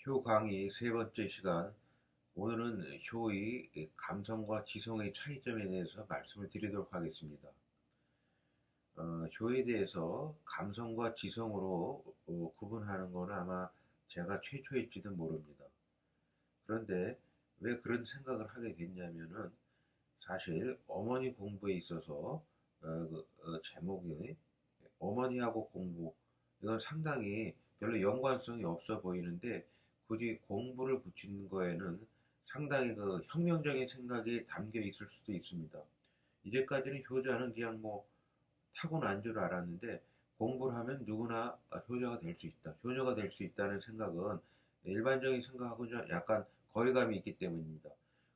효 강의 세 번째 시간. 오늘은 효의 감성과 지성의 차이점에 대해서 말씀을 드리도록 하겠습니다. 효에 대해서 감성과 지성으로 구분하는 것은 아마 제가 최초일지도 모릅니다. 그런데 왜 그런 생각을 하게 됐냐면은 사실 어머니 공부에 있어서 제목이 어머니하고 공부, 이건 상당히 별로 연관성이 없어 보이는데 굳이 공부를 붙이는 거에는 상당히 혁명적인 생각이 담겨 있을 수도 있습니다. 이제까지는 효자는 그냥 뭐 타고난 줄 알았는데 공부를 하면 누구나 효자가 될 수 있다, 효녀가 될 수 있다는 생각은 일반적인 생각하고 좀 약간 거리감이 있기 때문입니다.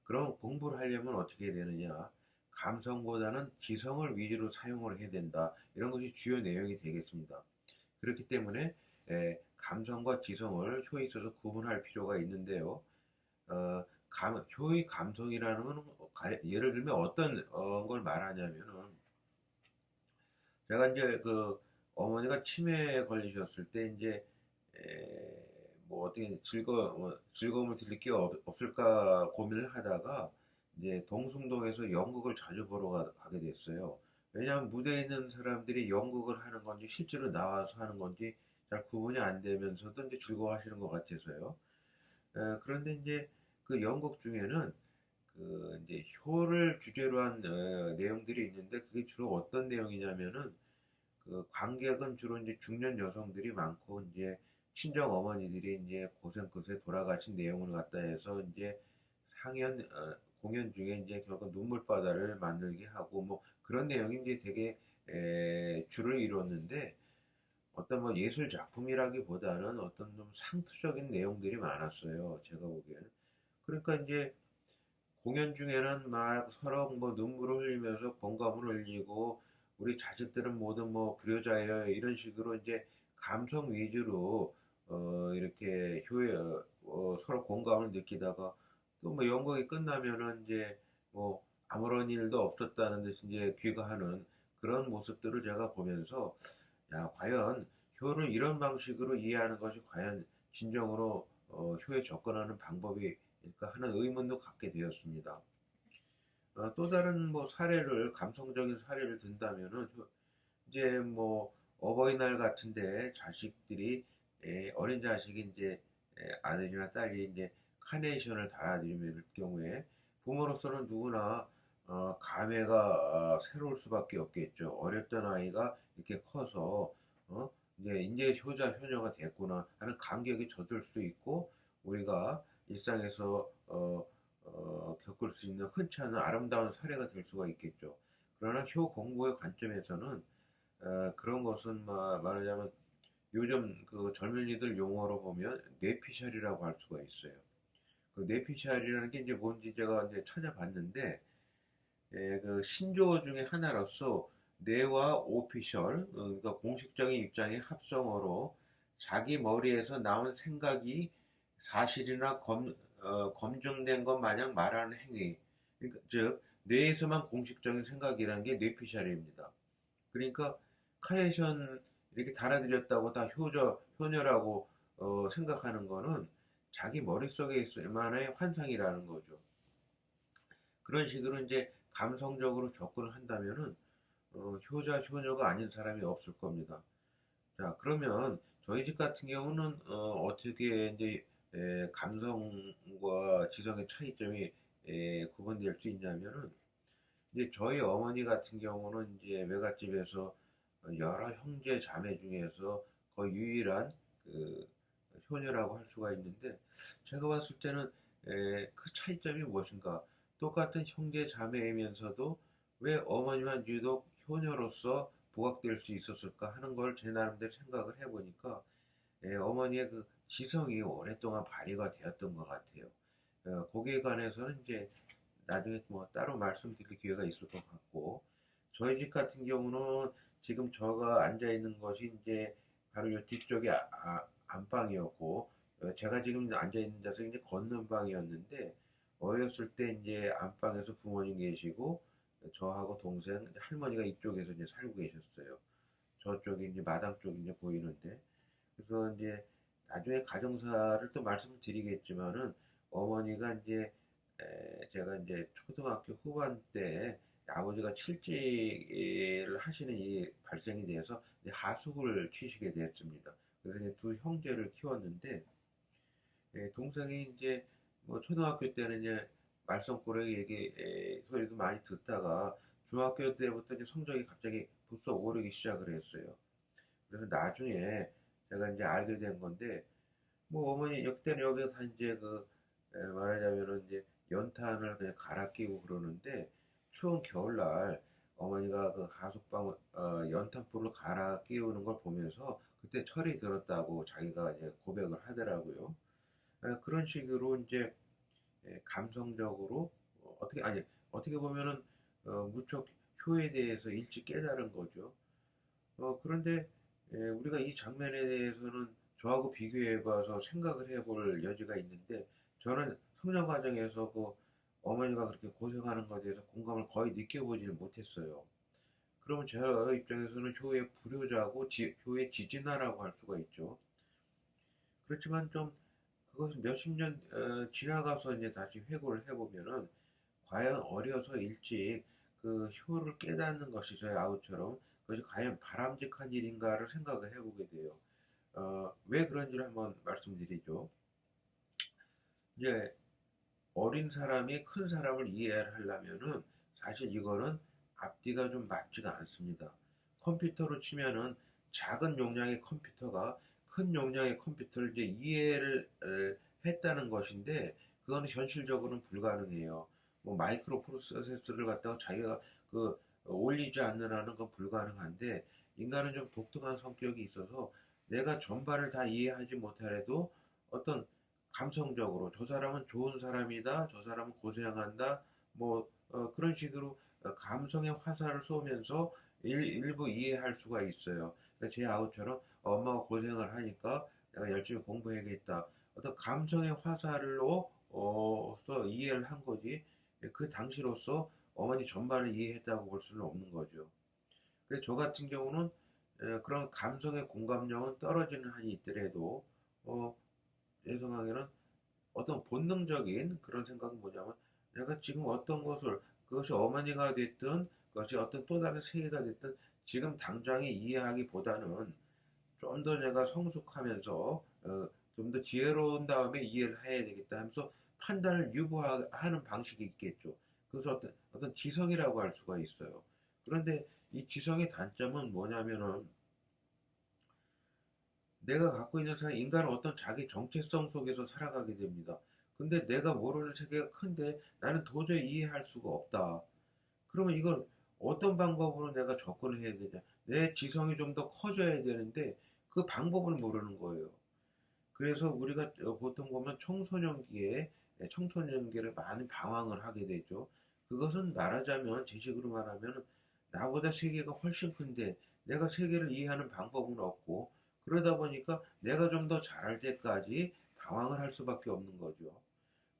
그럼 공부를 하려면 어떻게 해야 되느냐? 감성보다는 지성을 위주로 사용을 해야 된다. 이런 것이 주요 내용이 되겠습니다. 그렇기 때문에 감성과 지성을 효에 있어서 구분할 필요가 있는데요. 효의 감성이라는 건 예를 들면 어떤 걸 말하냐면은 제가 이제 어머니가 치매에 걸리셨을 때 이제 뭐 어떻게 즐거움을 드릴 게 없을까 고민을 하다가 이제 동숭동에서 연극을 자주 보러 가게 됐어요. 왜냐하면 무대에 있는 사람들이 연극을 하는 건지 실제로 나와서 하는 건지 잘 구분이 안 되면서도 이제 즐거워하시는 것 같아서요. 그런데 이제 그 연극 중에는 이제 효를 주제로 한 내용들이 있는데 그게 주로 어떤 내용이냐면은 관객은 주로 이제 중년 여성들이 많고 이제 친정 어머니들이 이제 고생 끝에 돌아가신 내용을 갖다 해서 이제 공연 중에 이제 결국 눈물바다를 만들게 하고 뭐 그런 내용이 이제 되게 주를 이뤘는데 어떤 뭐 예술 작품이라기보다는 어떤 좀 상투적인 내용들이 많았어요. 제가 보기에는. 그러니까 이제 공연 중에는 막 서로 뭐 눈물을 흘리면서 공감을 흘리고 우리 자식들은 모두 뭐 불효자예요 이런 식으로 이제 감성 위주로 이렇게 서로 공감을 느끼다가 또 뭐 연극이 끝나면은 이제 뭐 아무런 일도 없었다는 듯이 이제 귀가하는 그런 모습들을 제가 보면서 야, 과연 효를 이런 방식으로 이해하는 것이 과연 진정으로 효에 접근하는 방법일까 하는 의문도 갖게 되었습니다. 또 다른 뭐 감성적인 사례를 든다면은 이제 뭐 어버이날 같은데 자식들이 어린 자식이 이제 아들이나 딸이 이제 카네이션을 달아드리는 경우에 부모로서는 누구나 감회가 새로울 수밖에 없겠죠. 어렸던 아이가 이렇게 커서 이제 효자 효녀가 됐구나 하는 감격이 젖을 수 있고 우리가 일상에서 겪을 수 있는 흔치 않은 아름다운 사례가 될 수가 있겠죠. 그러나 효 공부의 관점에서는 그런 것은 말하자면 요즘 그 젊은이들 용어로 보면 뇌피셜이라고 할 수가 있어요. 그 뇌피셜이라는 게 이제 뭔지 제가 이제 찾아봤는데 그 신조어 중에 하나로서 뇌와 오피셜, 그러니까 공식적인 입장의 합성어로 자기 머리에서 나온 생각이 사실이나 검증된 것 마냥 말하는 행위. 그러니까 즉 뇌에서만 공식적인 생각이라는 게 뇌피셜입니다. 그러니까 카네이션 이렇게 달아드렸다고 다 효녀라고 생각하는 거는 자기 머릿속에 있을 만의 환상이라는 거죠. 그런 식으로 이제 감성적으로 접근을 한다면은 효자 효녀가 아닌 사람이 없을 겁니다. 자, 그러면 저희 집 같은 경우는 어떻게 이제 감성과 지성의 차이점이 구분될 수 있냐면은 이제 저희 어머니 같은 경우는 이제 외갓집에서 여러 형제 자매 중에서 거의 유일한 그 효녀라고 할 수가 있는데 제가 봤을 때는 그 차이점이 무엇인가? 똑같은 형제 자매이면서도 왜 어머니만 유독 효녀로서 부각될 수 있었을까 하는 걸 제 나름대로 생각을 해보니까 어머니의 그 지성이 오랫동안 발휘가 되었던 것 같아요. 거기에 관해서는 이제 나중에 뭐 따로 말씀드릴 기회가 있을 것 같고 저희 집 같은 경우는 지금 저가 앉아 있는 것이 이제 바로 이 뒤쪽이 안방이었고 제가 지금 앉아 있는 자석이 이제 걷는 방이었는데 어렸을 때 이제 안방에서 부모님 계시고 저하고 동생 할머니가 이쪽에서 이제 살고 계셨어요. 저쪽이 이제 마당 쪽이 이제 보이는데 그래서 이제 나중에 가정사를 또 말씀드리겠지만은 어머니가 이제 제가 이제 초등학교 후반 때 아버지가 실직을 하시는 일이 발생이 돼서 이제 하숙을 치시게 됐습니다. 그래서 이제 두 형제를 키웠는데 동생이 이제 뭐 초등학교 때는 이제 말썽꾸러기 얘기 소리도 많이 듣다가 중학교 때부터 이제 성적이 갑자기 부쩍 오르기 시작을 했어요. 그래서 나중에 제가 이제 알게 된 건데 뭐 어머니 역대는 여기서 다 이제 말하자면은 이제 연탄을 그냥 갈아 끼고 그러는데 추운 겨울날 어머니가 그 하숙방 연탄불을 갈아 끼우는 걸 보면서 그때 철이 들었다고 자기가 이제 고백을 하더라고요. 그런 식으로 이제 감성적으로 어떻게 아니 어떻게 보면은 무척 효에 대해서 일찍 깨달은 거죠. 그런데 우리가 이 장면에 대해서는 저하고 비교해봐서 생각을 해볼 여지가 있는데 저는 성장 과정에서 그 어머니가 그렇게 고생하는 것에 대해서 공감을 거의 느껴보지는 못했어요. 그러면 제 입장에서는 효의 불효자고 효의 지진아라고 할 수가 있죠. 그렇지만 좀 그것은 몇십 년 지나가서 이제 다시 회고를 해보면은 과연 어려서 일찍 그 효를 깨닫는 것이 저희 아우처럼 그것이 과연 바람직한 일인가를 생각을 해보게 돼요. 왜 그런지를 한번 말씀드리죠. 이제 어린 사람이 큰 사람을 이해하려면은 사실 이거는 앞뒤가 좀 맞지가 않습니다. 컴퓨터로 치면은 작은 용량의 컴퓨터가 큰 용량의 컴퓨터를 이제 이해를 했다는 것인데 그거는 현실적으로는 불가능해요. 뭐 마이크로 프로세서를 갖다가 자기가 올리지 않는 한은 그건 불가능한데 인간은 좀 독특한 성격이 있어서 내가 전반을 다 이해하지 못하래도 어떤 감성적으로 저 사람은 좋은 사람이다, 저 사람은 고생한다, 뭐 그런 식으로 감성의 화살을 쏘면서 일부 이해할 수가 있어요. 그러니까 제 아우처럼 엄마가 고생을 하니까 내가 열심히 공부해야겠다. 어떤 감성의 화살로 써 이해를 한 거지. 그 당시로서 어머니 전반을 이해했다고 볼 수는 없는 거죠. 그래서 저 같은 경우는 그런 감성의 공감력은 떨어지는 한이 있더라도 어, 제 생각에는 어떤 본능적인 그런 생각은 뭐냐면 내가 지금 어떤 것을 그것이 어머니가 됐든 그것이 어떤 또 다른 세계가 됐든 지금 당장에 이해하기보다는 좀 더 내가 성숙하면서 좀 더 지혜로운 다음에 이해를 해야 되겠다 하면서 판단을 유보하는 방식이 있겠죠. 그래서 어떤 지성이라고 할 수가 있어요. 그런데 이 지성의 단점은 뭐냐면은 내가 갖고 있는 인간은 어떤 자기 정체성 속에서 살아가게 됩니다. 근데 내가 모르는 세계가 큰데 나는 도저히 이해할 수가 없다. 그러면 이걸 어떤 방법으로 내가 접근을 해야 되냐. 내 지성이 좀 더 커져야 되는데 그 방법을 모르는 거예요. 그래서 우리가 보통 보면 청소년기를 많이 방황을 하게 되죠. 그것은 말하자면 제 식으로 말하면 나보다 세계가 훨씬 큰데 내가 세계를 이해하는 방법은 없고 그러다 보니까 내가 좀 더 잘할 때까지 방황을 할 수밖에 없는 거죠.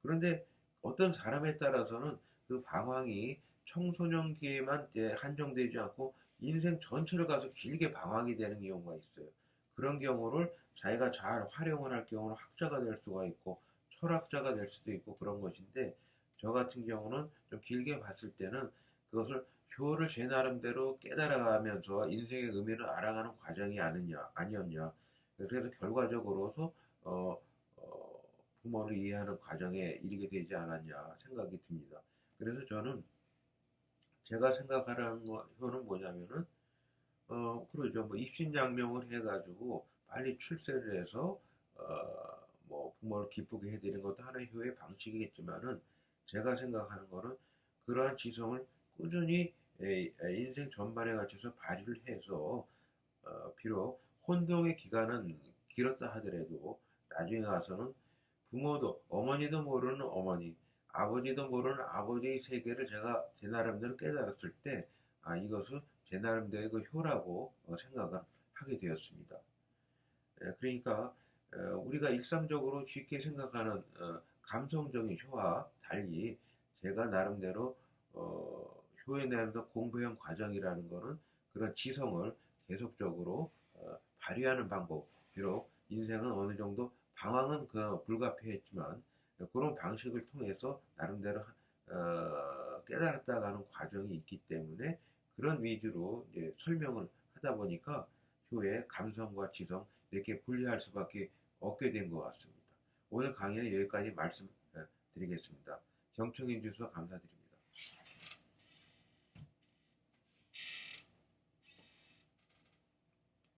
그런데 어떤 사람에 따라서는 그 방황이 청소년기에만 한정되지 않고 인생 전체를 가서 길게 방황이 되는 경우가 있어요. 그런 경우를 자기가 잘 활용을 할 경우는 학자가 될 수가 있고 철학자가 될 수도 있고 그런 것인데 저 같은 경우는 좀 길게 봤을 때는 그것을 효를 제 나름대로 깨달아가면서 인생의 의미를 알아가는 과정이 아니었냐. 그래서 결과적으로서 어, 부모를 이해하는 과정에 이르게 되지 않았냐 생각이 듭니다. 그래서 저는 제가 생각하는 효는 뭐냐면은 그러죠. 뭐 입신양명을 해가지고 빨리 출세를 해서 뭐 부모를 기쁘게 해드리는 것도 하나의 효의 방식이겠지만은 제가 생각하는 거는 그러한 지성을 꾸준히 인생 전반에 걸쳐서 발휘를 해서 비록 혼동의 기간은 길었다 하더라도 나중에 가서는 부모도 어머니도 모르는 어머니, 아버지도 모르는 아버지의 세계를 제가 제 나름대로 깨달았을 때, 이것은 제 나름대로의 그 효라고 생각을 하게 되었습니다. 그러니까 우리가 일상적으로 쉽게 생각하는 감성적인 효와 달리 제가 나름대로 효에 대한 공부형 과정이라는 것은 그런 지성을 계속적으로 발휘하는 방법, 비록 인생은 어느 정도 방황은 불가피했지만 그런 방식을 통해서 나름대로 깨달았다가는 과정이 있기 때문에 그런 위주로 이제 설명을 하다 보니까 후에 감성과 지성 이렇게 분리할 수밖에 없게 된 것 같습니다. 오늘 강의는 여기까지 말씀드리겠습니다. 경청해 주셔서 감사드립니다.